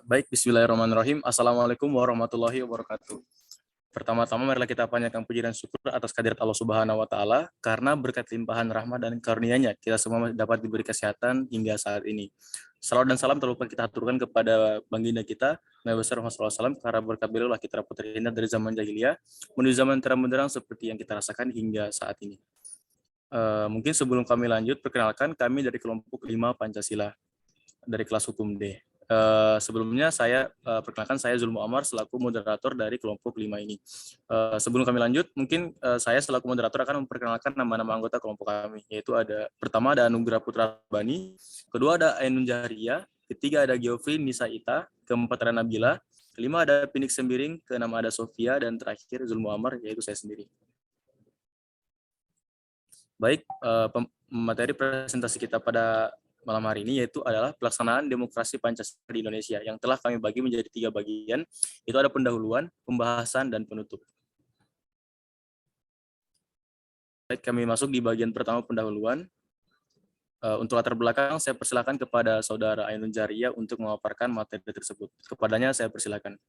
Baik, bismillahirrahmanirrahim. Assalamualaikum warahmatullahi wabarakatuh. Pertama-tama marilah kita panjatkan puji dan syukur atas kehadirat Allah Subhanahu wa taala karena berkat limpahan rahmat dan karunia-Nya kita semua dapat diberi kesehatan hingga saat ini. Salawat dan salam terlupa kita aturkan kepada baginda kita Nabi besar Muhammad SAW karena berkat beliau lah kita dapat terhindar dari zaman jahiliyah menuju zaman terang benderang seperti yang kita rasakan hingga saat ini. Mungkin sebelum kami lanjut, perkenalkan kami dari kelompok 5 Pancasila dari kelas hukum D. Sebelumnya saya perkenalkan saya Zulmu Amar selaku moderator dari kelompok 5 ini. Sebelum kami lanjut, mungkin saya selaku moderator akan memperkenalkan nama-nama anggota kelompok kami, yaitu pertama ada Anugrah Putra Bani, kedua ada Ainun Jahriyah, ketiga ada Geoffrey Nisa Ita, keempat ada Nabila, kelima ada Pinik Sembiring, keenam ada Sofia, dan terakhir Zulmu Amar, yaitu saya sendiri. Baik, materi presentasi kita pada malam hari ini yaitu adalah pelaksanaan demokrasi Pancasila di Indonesia yang telah kami bagi menjadi 3 bagian, itu ada pendahuluan, pembahasan, dan penutup. Baik, kami masuk di bagian pertama pendahuluan. Untuk latar belakang, saya persilakan kepada Saudara Ainun Jahriyah untuk memaparkan materi tersebut. Kepadanya saya persilakan.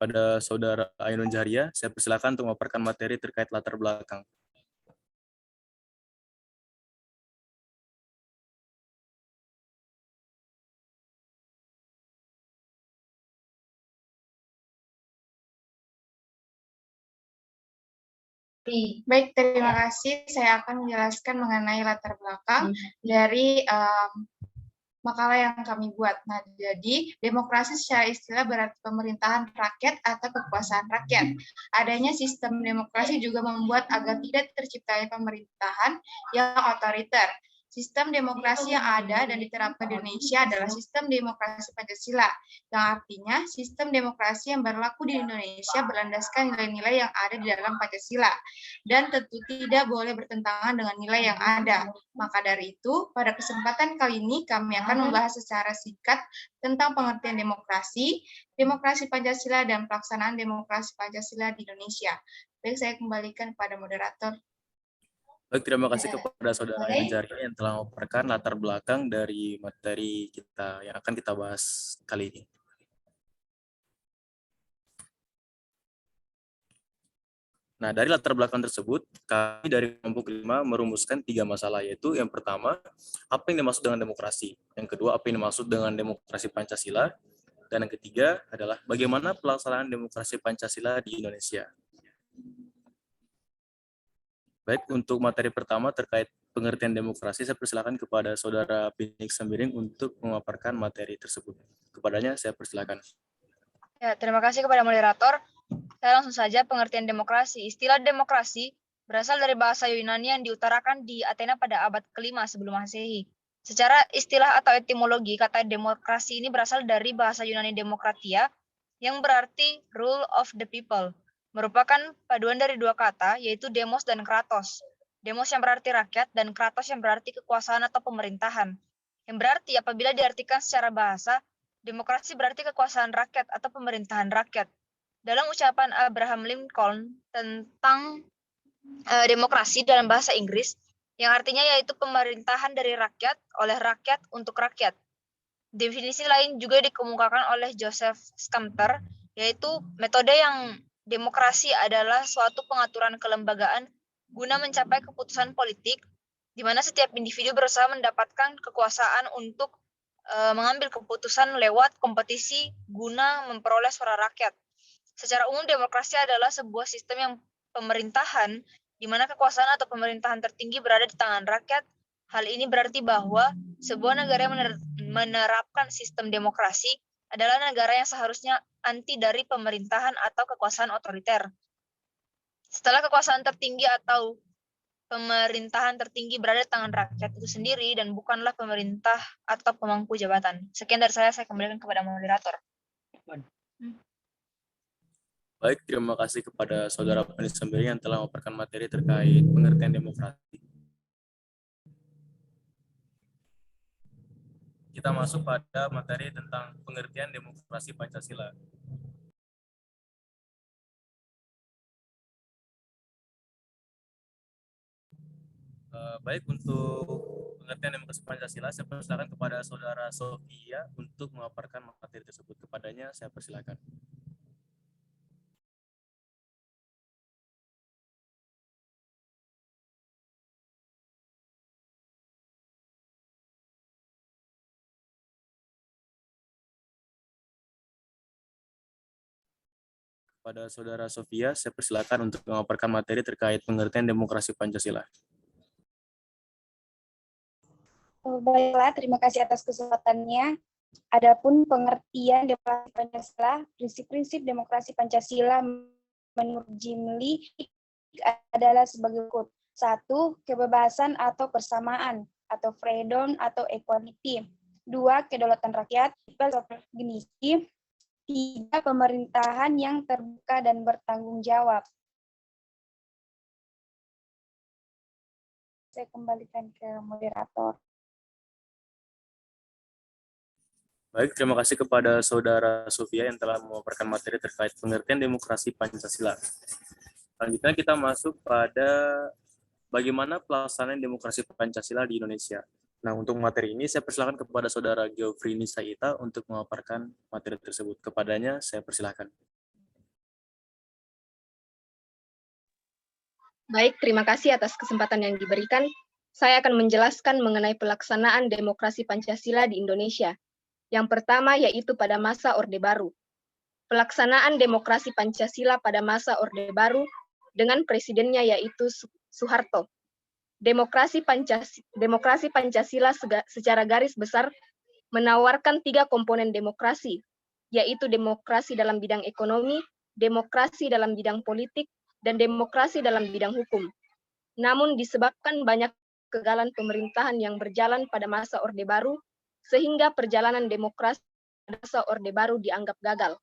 Pada Saudara Ainun Jahriyah, saya persilakan untuk memaparkan materi terkait latar belakang. Baik, terima kasih. Saya akan menjelaskan mengenai latar belakang dari makalah yang kami buat. Nah, jadi demokrasi secara istilah berarti pemerintahan rakyat atau kekuasaan rakyat. Adanya sistem demokrasi juga membuat agar tidak terciptanya pemerintahan yang otoriter. Sistem demokrasi yang ada dan diterapkan di Indonesia adalah sistem demokrasi Pancasila, yang artinya sistem demokrasi yang berlaku di Indonesia berlandaskan nilai-nilai yang ada di dalam Pancasila dan tentu tidak boleh bertentangan dengan nilai yang ada. Maka dari itu, pada kesempatan kali ini kami akan membahas secara singkat tentang pengertian demokrasi, demokrasi Pancasila, dan pelaksanaan demokrasi Pancasila di Indonesia. Baik, saya kembalikan kepada moderator. Baik, terima kasih kepada Saudara Ainun Jahriyah yang telah memaparkan latar belakang dari materi kita yang akan kita bahas kali ini. Nah, dari latar belakang tersebut, kami dari kelompok 5 merumuskan 3 masalah, yaitu yang pertama, apa yang dimaksud dengan demokrasi? Yang kedua, apa yang dimaksud dengan demokrasi Pancasila? Dan yang ketiga adalah bagaimana pelaksanaan demokrasi Pancasila di Indonesia. Baik, untuk materi pertama terkait pengertian demokrasi, saya persilakan kepada Saudara Pinik Sembiring untuk memaparkan materi tersebut. Kepadanya saya persilakan. Ya, terima kasih kepada moderator. Saya langsung saja pengertian demokrasi. Istilah demokrasi berasal dari bahasa Yunani yang diutarakan di Athena pada abad ke-5 sebelum Masehi. Secara istilah atau etimologi, kata demokrasi ini berasal dari bahasa Yunani demokratia yang berarti rule of the people. Merupakan paduan dari 2 kata, yaitu demos dan kratos. Demos yang berarti rakyat dan kratos yang berarti kekuasaan atau pemerintahan. Yang berarti apabila diartikan secara bahasa, demokrasi berarti kekuasaan rakyat atau pemerintahan rakyat. Dalam ucapan Abraham Lincoln tentang demokrasi dalam bahasa Inggris, yang artinya yaitu pemerintahan dari rakyat, oleh rakyat, untuk rakyat. Definisi lain juga dikemukakan oleh Joseph Sumter, yaitu metode yang demokrasi adalah suatu pengaturan kelembagaan guna mencapai keputusan politik, di mana setiap individu berusaha mendapatkan kekuasaan untuk mengambil keputusan lewat kompetisi guna memperoleh suara rakyat. Secara umum, demokrasi adalah sebuah sistem yang pemerintahan di mana kekuasaan atau pemerintahan tertinggi berada di tangan rakyat. Hal ini berarti bahwa sebuah negara yang menerapkan sistem demokrasi adalah negara yang seharusnya anti dari pemerintahan atau kekuasaan otoriter. Setelah kekuasaan tertinggi atau pemerintahan tertinggi berada di tangan rakyat itu sendiri dan bukanlah pemerintah atau pemangku jabatan. Sekian dari saya kembalikan kepada moderator. Baik, terima kasih kepada Saudara Pinik Sembiring yang telah memaparkan materi terkait pengertian demokrasi. kita masuk pada materi tentang pengertian demokrasi Pancasila. Baik, untuk pengertian demokrasi Pancasila, saya persilakan kepada Saudara Sofia untuk memaparkan materi tersebut. Kepadanya, saya persilakan. Pada Saudara Sofia, saya persilakan untuk memaparkan materi terkait pengertian demokrasi Pancasila. Baiklah, terima kasih atas kesempatannya. Adapun pengertian demokrasi Pancasila, prinsip-prinsip demokrasi Pancasila menurut Jimli adalah sebagai berikut. 1. Kebebasan atau persamaan, atau freedom atau equality. 2. Kedaulatan rakyat, self-organizing. 3. Pemerintahan yang terbuka dan bertanggung jawab. Saya kembalikan ke moderator. Baik, terima kasih kepada Saudara Sofia yang telah memaparkan materi terkait pengertian demokrasi Pancasila. Selanjutnya kita masuk pada bagaimana pelaksanaan demokrasi Pancasila di Indonesia. Nah, untuk materi ini saya persilakan kepada Saudara Geofrini Saita untuk memaparkan materi tersebut. Kepadanya saya persilakan. Baik, terima kasih atas kesempatan yang diberikan. Saya akan menjelaskan mengenai pelaksanaan demokrasi Pancasila di Indonesia. Yang pertama yaitu pada masa Orde Baru. Pelaksanaan demokrasi Pancasila pada masa Orde Baru dengan presidennya yaitu Soeharto. Demokrasi Pancasila secara garis besar menawarkan 3 komponen demokrasi, yaitu demokrasi dalam bidang ekonomi, demokrasi dalam bidang politik, dan demokrasi dalam bidang hukum. Namun disebabkan banyak kegagalan pemerintahan yang berjalan pada masa Orde Baru, sehingga perjalanan demokrasi pada masa Orde Baru dianggap gagal.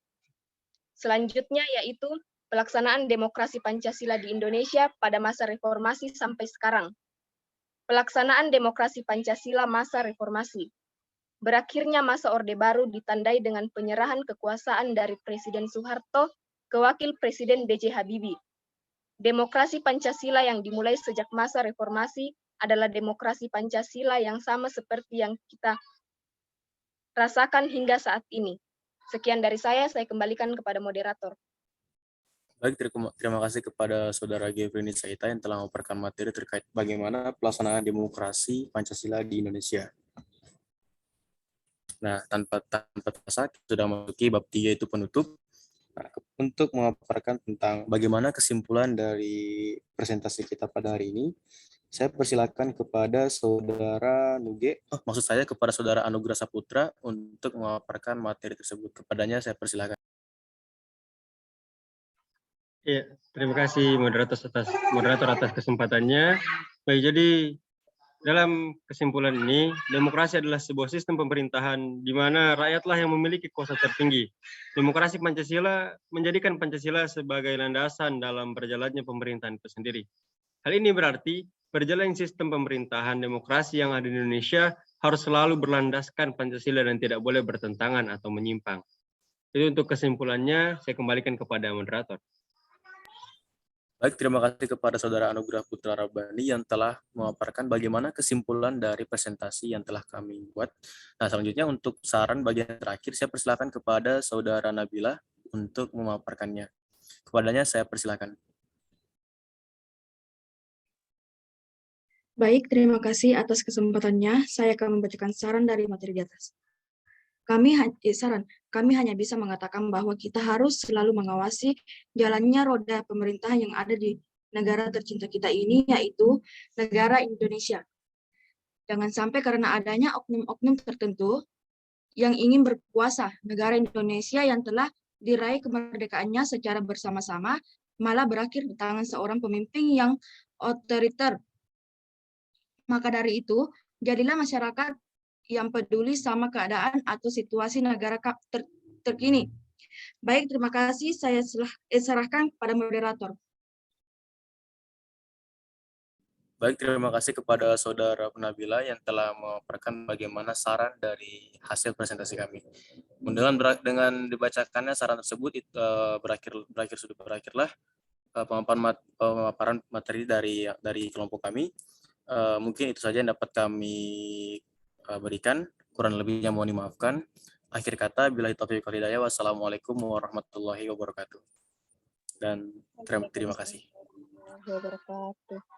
Selanjutnya yaitu pelaksanaan demokrasi Pancasila di Indonesia pada masa reformasi sampai sekarang. Pelaksanaan demokrasi Pancasila masa reformasi. Berakhirnya masa Orde Baru ditandai dengan penyerahan kekuasaan dari Presiden Soeharto ke Wakil Presiden B.J. Habibie. Demokrasi Pancasila yang dimulai sejak masa reformasi adalah demokrasi Pancasila yang sama seperti yang kita rasakan hingga saat ini. Sekian dari saya kembalikan kepada moderator. Baik, terima kasih kepada Saudara Geofrini Saita yang telah memaparkan materi terkait bagaimana pelaksanaan demokrasi Pancasila di Indonesia. Nah, tanpa terasa, kita sudah memasuki bab 3 itu penutup. Nah, untuk memaparkan tentang bagaimana kesimpulan dari presentasi kita pada hari ini, saya persilakan kepada Saudara Nuge, maksud saya kepada Saudara Anugrah Saputra untuk memaparkan materi tersebut. Kepadanya saya persilakan. Ya, terima kasih moderator atas kesempatannya. Baik, jadi dalam kesimpulan ini, demokrasi adalah sebuah sistem pemerintahan di mana rakyatlah yang memiliki kuasa tertinggi. Demokrasi Pancasila menjadikan Pancasila sebagai landasan dalam berjalannya pemerintahan itu sendiri. Hal ini berarti berjalan sistem pemerintahan demokrasi yang ada di Indonesia harus selalu berlandaskan Pancasila dan tidak boleh bertentangan atau menyimpang. Itu untuk kesimpulannya, saya kembalikan kepada moderator. Baik, terima kasih kepada Saudara Anugrah Putra Rabani yang telah memaparkan bagaimana kesimpulan dari presentasi yang telah kami buat. Nah, selanjutnya untuk saran bagian terakhir, saya persilakan kepada Saudara Nabila untuk memaparkannya. Kepadanya saya persilakan. Baik, terima kasih atas kesempatannya. Saya akan membacakan saran dari materi di atas. Kami hanya bisa mengatakan bahwa kita harus selalu mengawasi jalannya roda pemerintahan yang ada di negara tercinta kita ini, yaitu negara Indonesia. Jangan sampai karena adanya oknum-oknum tertentu yang ingin berkuasa, negara Indonesia yang telah diraih kemerdekaannya secara bersama-sama malah berakhir di tangan seorang pemimpin yang otoriter. Maka dari itu, jadilah masyarakat yang peduli sama keadaan atau situasi negara terkini. Baik, terima kasih. Saya serahkan kepada moderator. Baik, terima kasih kepada Saudara Nabila yang telah memaparkan bagaimana saran dari hasil presentasi kami. Dengan dibacakannya saran tersebut berakhirlah pemaparan materi dari kelompok kami. Mungkin itu saja yang dapat kami berikan. Kurang lebihnya mohon dimaafkan. Akhir kata, billahi taufiq wal hidayah. Wassalamualaikum warahmatullahi wabarakatuh. Dan terima kasih. Wabarakatuh.